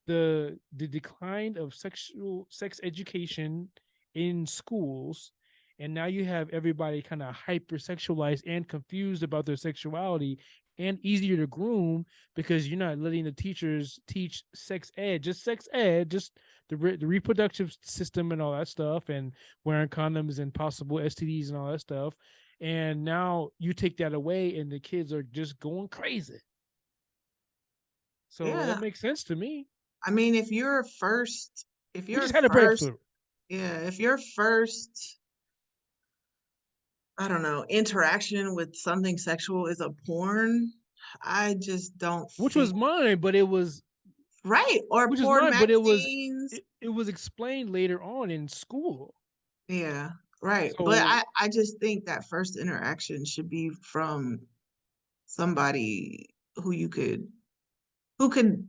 the decline of sex education in schools, and now you have everybody kind of hypersexualized and confused about their sexuality, and easier to groom, because you're not letting the teachers teach sex ed, just the reproductive system and all that stuff, and wearing condoms and possible STDs and all that stuff. And now you take that away, and the kids are just going crazy. So that yeah. makes sense to me. I mean, if We your just had a first, breakthrough. yeah, if your first, I don't know, interaction with something sexual is a porn, I just don't which think, was mine, but it was right. Or which is porn mine, but magazines. it was explained later on in school. Yeah, right. But So I just think that first interaction should be from somebody who you could, who could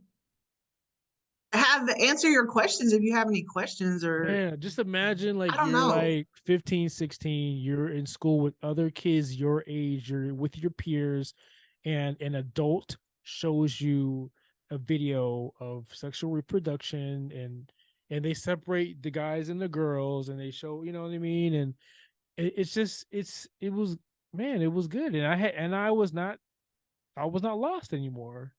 have answer your questions if you have any questions, or man, just imagine I like don't you're know. like 15, 16, you're in school with other kids your age, you're with your peers, and an adult shows you a video of sexual reproduction, and they separate the guys and the girls, and they show, you know what I mean? And it's just it was, man, it was good. And I was not lost anymore.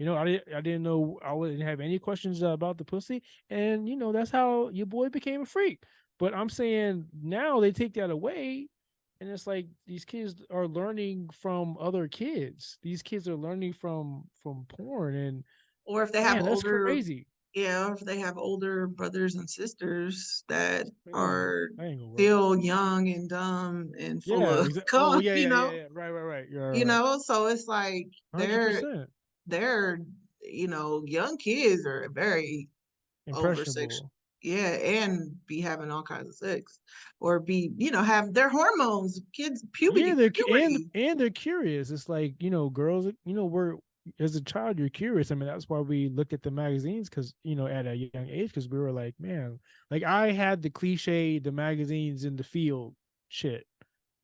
I didn't know, I didn't have any questions about the pussy, and that's how your boy became a freak. But I'm saying now they take that away, and it's like these kids are learning from other kids. These kids are learning from porn, and Or if they have man, that's older, crazy. yeah, or if they have older brothers and sisters that That's crazy. are That ain't gonna work. still young and dumb and full Yeah, of exactly. Oh, cum, yeah, yeah, yeah, yeah. Right, right, right. You're right. so it's like 100% they're, young kids are very over sex, impressionable. yeah, and be having all kinds of sex, or be, have their hormones, kids, Yeah, puberty. and they're curious. It's like, girls, we're, as a child, you're curious. I mean, that's why we look at the magazines, because at a young age, because we were like, man, like I had the cliche, the magazines in the field shit.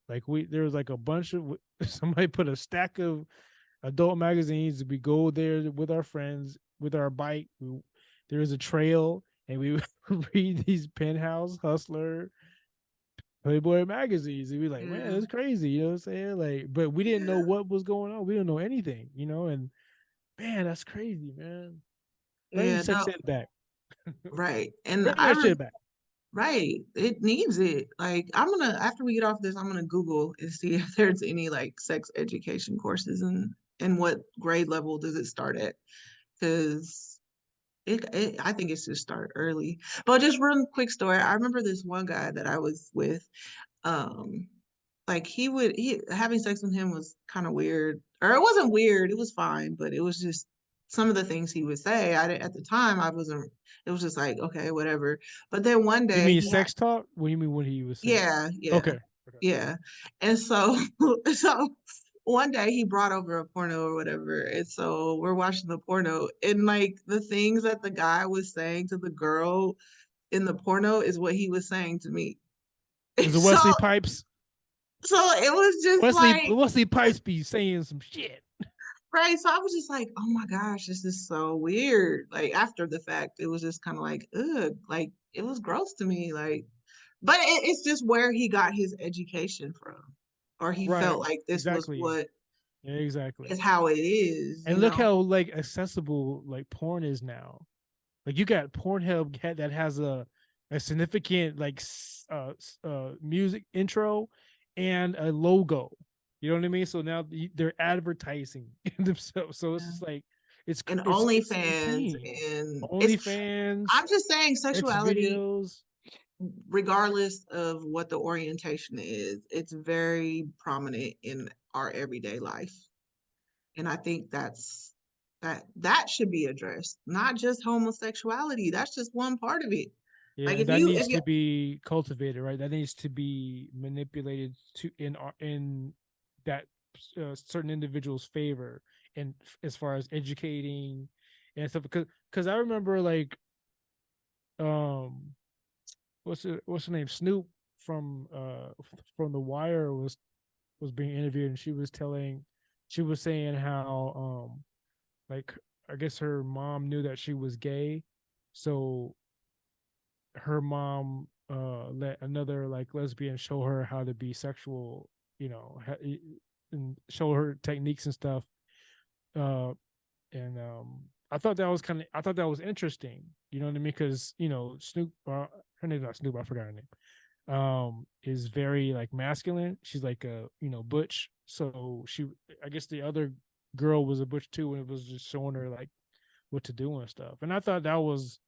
Like, there was like a bunch of somebody put a stack of adult magazines. We go there with our friends with our bike. There was a trail, and we would read these Penthouse, Hustler, Playboy magazines. And we like, man, Yeah, that's crazy. You know what I'm saying? Like, but we didn't know yeah, what was going on. We didn't know anything. And man, that's crazy, man. Bring yeah, sex no, ed back. right. And Bring that shit back. right, it needs it. Like, I'm gonna, after we get off this, I'm gonna Google and see if there's any like sex education courses, and what grade level does it start at? Because I think it should start early. But just real quick story. I remember this one guy that I was with. Um, like he having sex with him was kind of weird, or it wasn't weird. It was fine, but it was just some of the things he would say. I didn't, at the time I wasn't. It was just like, okay, whatever. But then one You day mean he had, sex talk? What do you mean when he was saying? yeah, yeah, Okay. Okay. yeah. And so so one day he brought over a porno or whatever. And so we're watching the porno, and like the things that the guy was saying to the girl in the porno is what he was saying to me. Is it So Wesley Pipes? so it was just Wesley like, Wesley Pipes be saying some shit. right. So I was just like, oh my gosh, this is so weird. Like after the fact, it was just kind of like, ugh, like it was gross to me. Like, But it's just where he got his education from, or he Right. felt like this was Exactly. what Exactly. is how it is, And look how like accessible like porn is now. Like you got Pornhub that has a significant like music intro and a logo. You know what I mean? So now they're advertising themselves. So it's Yeah. just like it's And it's OnlyFans, routine. and it's, OnlyFans, I'm just saying X sexuality, videos. regardless of what the orientation is, it's very prominent in our everyday life. And I think that should be addressed, not just homosexuality. That's just one part of it. Yeah, Like and that if needs you to be cultivated, right? That needs to be manipulated to in that certain individual's favor, and as far as educating and stuff. Because I remember like um what's her name, Snoop from The Wire was being interviewed, and she was saying how like I guess her mom knew that she was gay, so her mom let another like lesbian show her how to be sexual, you know, and show her techniques and stuff. Uh, and I thought that was interesting. You know what I mean? Because you know, Snoop, her name's not Snoop. I forgot her name. Is very like masculine. She's like a butch. So I guess the other girl was a butch too, and it was just showing her like what to do and stuff. And I thought that was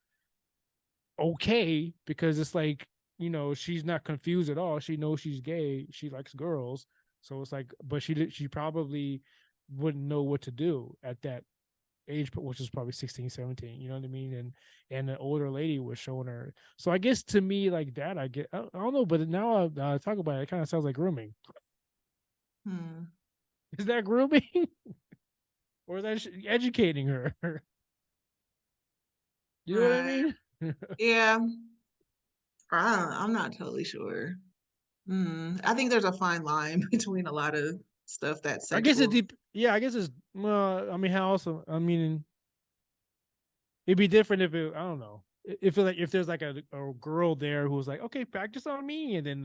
okay because it's like she's not confused at all. She knows she's gay. She likes girls. So it's like, but she probably wouldn't know what to do at that age, which is probably 16, 17. You know what I mean? And the older lady was showing her. So I guess to me, like that, I don't know. But now I talk about it, it kind of sounds like grooming. hmm, Is that grooming or is that educating her? You know what I right, mean? yeah, I'm not totally sure. I think there's a fine line between a lot of stuff that's I guess it's sexual. deep. Yeah, I guess it's. Well, I mean, how also? I mean, it'd be different if it. I don't know. If there's like a girl there who's like, okay, practice on me, and then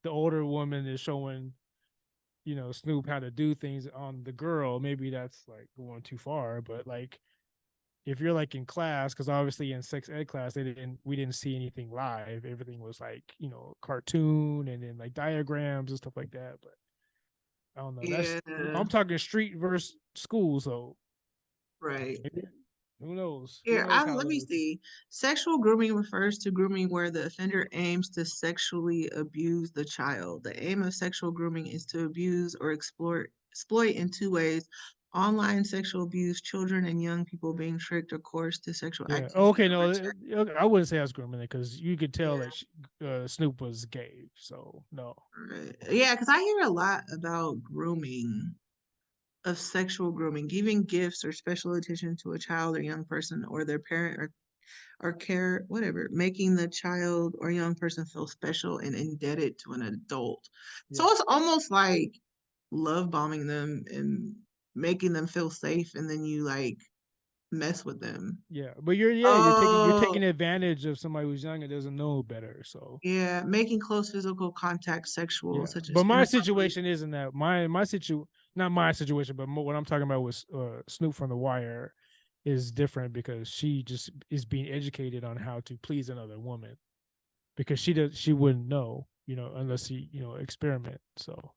the older woman is showing Snoop how to do things on the girl. Maybe that's like going too far. But like, if you're like in class, because obviously in sex ed class we didn't see anything live. Everything was like cartoon and then like diagrams and stuff like that. But I don't know. That's Yeah, I'm talking street versus school, so right. maybe, who knows? Who Here, knows how let me those? see. Sexual grooming refers to grooming where the offender aims to sexually abuse the child. The aim of sexual grooming is to abuse or exploit in two ways: online sexual abuse, children and young people being tricked or coerced to sexual Yeah. Oh, activity okay. or No, reject. I wouldn't say I was grooming it because you could tell Yeah, that Snoop was gay. So no. right. Yeah, because I hear a lot about grooming, of sexual grooming, giving gifts or special attention to a child or young person or their parent or care, whatever, making the child or young person feel special and indebted to an adult. So Yeah. it's almost like love bombing them and making them feel safe, and then you like mess with them. Yeah. But you're Oh, taking advantage of somebody who's young and doesn't know better. So yeah, making close physical contact sexual, yeah. such But as my inappropriate. situation isn't that my not my situation, but what I'm talking about was Snoop from The Wire is different because she just is being educated on how to please another woman because she wouldn't know unless she experiment. So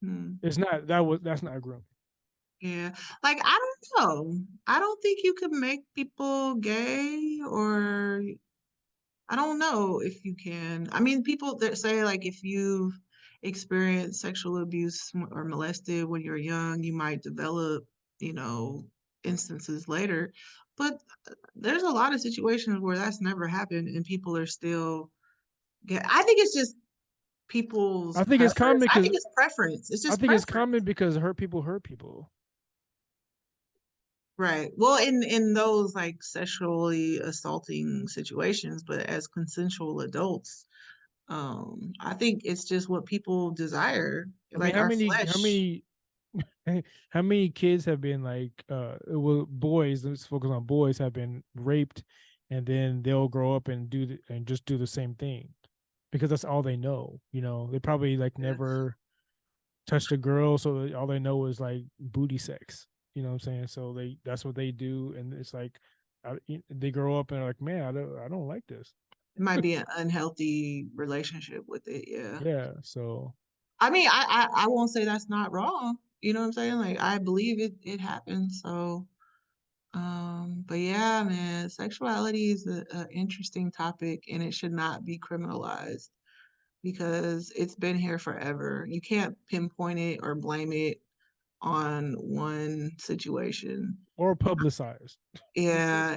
Hmm. it's not that's not grooming. Yeah, like I don't know. I don't think you could make people gay, or I don't know if you can. I mean, people that say like if you've experienced sexual abuse or molested when you're young, you might develop, you know, instances later. But there's a lot of situations where that's never happened and people are still get. I think it's just people's I think it's common preference. I because think it's preference. It's I just think it's preference. common because hurt people. Right. Well, in those like sexually assaulting situations, but as consensual adults, I think it's just what people desire, I mean, like our flesh. how many kids have been like well boys, let's focus on boys, have been raped and then they'll grow up and and just do the same thing because that's all they know. They probably like Yes. never touched a girl, so all they know is like booty sex. You know what I'm saying? So that's what they do, and it's like they grow up and are like, man, I don't like this. It might be an unhealthy relationship with it. Yeah. Yeah. So I mean, I won't say that's not wrong. You know what I'm saying? Like I believe it happens. So but yeah, man, sexuality is a interesting topic and it should not be criminalized because it's been here forever. You can't pinpoint it or blame it on one situation. or publicized. Yeah,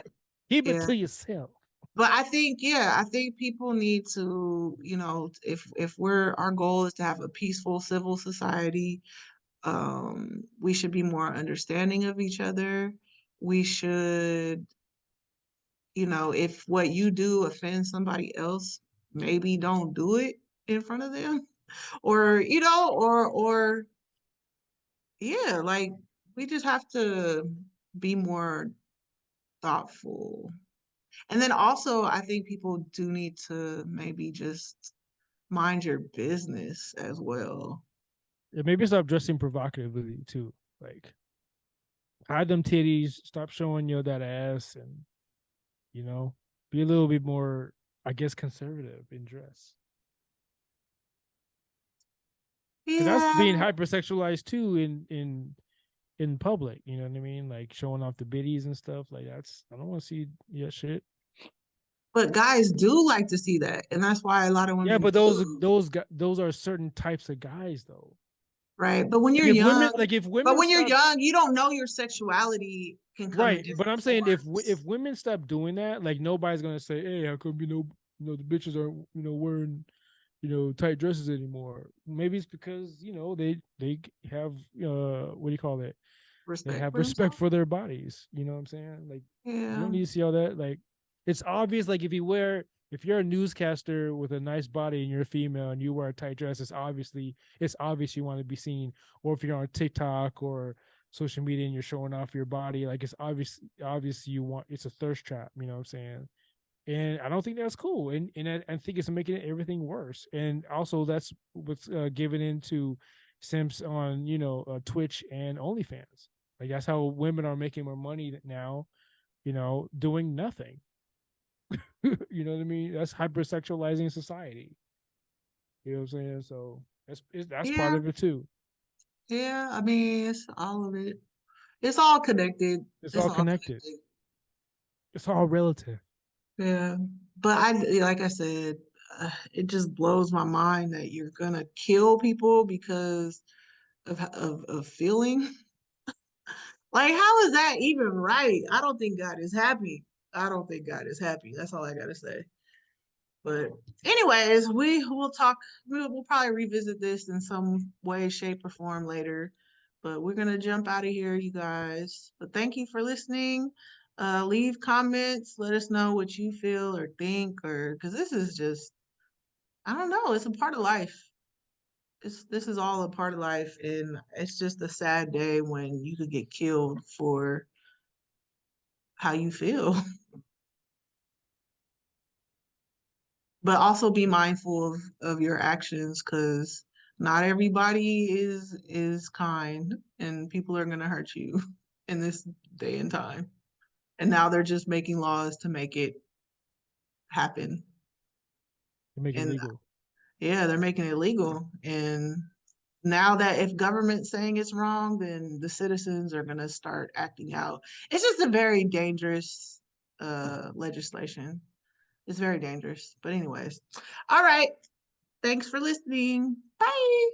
Keep it yeah. to yourself. But I think, yeah, I think people need to, if our goal is to have a peaceful civil society, we should be more understanding of each other. We should, if what you do offends somebody else, maybe don't do it in front of them. Or, or yeah, like we just have to be more thoughtful. And then also, I think people do need to maybe just mind your business as well. Yeah, maybe stop dressing provocatively too. Like hide them titties, stop showing that ass, and you know, be a little bit more, I guess, conservative in dress. Because that's Yeah, being hypersexualized too in public. You know what I mean? Like showing off the biddies and stuff. Like I don't want to see that shit. but guys do like to see that, and that's why a lot of Yeah, women but do, those are certain types of guys though. right? But when Like you're if women young, like if but women when you're stop. young, you don't know your sexuality can come in Right, but different I'm saying if forms. women stop doing that, like nobody's gonna say, "Hey, how come the bitches aren't wearing tight dresses anymore?" Maybe it's because they have what do you call it? They Respect have for respect themselves. for their bodies. You know what I'm saying? Like you Yeah, don't need to see all that. Like it's obvious. Like if you're a newscaster with a nice body and you're a female and you wear a tight dress, it's obvious you want to be seen. Or if you're on TikTok or social media and you're showing off your body, like it's obvious you want it's a thirst trap. You know what I'm saying? And I don't think that's cool. And I think it's making everything worse. And also that's what's given into simps on Twitch and OnlyFans. Like that's how women are making more money now. Doing nothing. You know what I mean? That's hypersexualizing society. You know what I'm saying? So that's part yeah, of it too. yeah. I mean, it's all of it. It's all connected. It's It's all all connected. connected. It's all relative. Yeah, but like I said, it just blows my mind that you're gonna kill people because of feeling. Like, how is that even right? I don't think God is happy. I don't think God is happy. That's all I gotta say. But anyways, we will talk. We'll probably revisit this in some way, shape, or form later. But we're gonna jump out of here, you guys. But thank you for listening. Leave comments. Let us know what you feel or think, or because this is just I don't know. It's a part of life. This is all a part of life, and it's just a sad day when you could get killed for how you feel. But also be mindful of your actions because not everybody is kind and people are gonna hurt you in this day and time. And now they're just making laws to make it happen. They make it And legal. yeah, they're making it legal. And now that if government's saying it's wrong, then the citizens are gonna start acting out. It's just a very dangerous legislation. It's very dangerous. But anyways, all right. Thanks for listening. Bye.